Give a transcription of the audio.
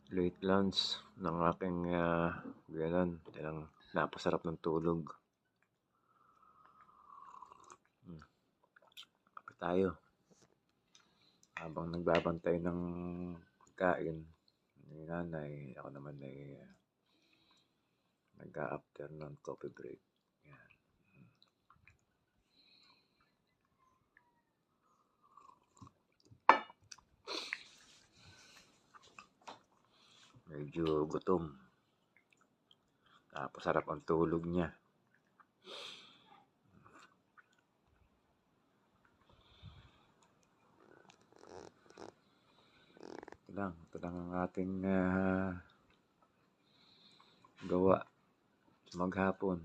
Late lunch ng aking biyenan. Talagang napasarap ng tulog. Kape tayo. Habang nagbabantay ng pagkain ni nanay, ako naman ay nag-a-afternoon coffee break. Yan. Medyo gutom. Napasarap ang tulog niya. Ito lang ang ating gawa maghapon.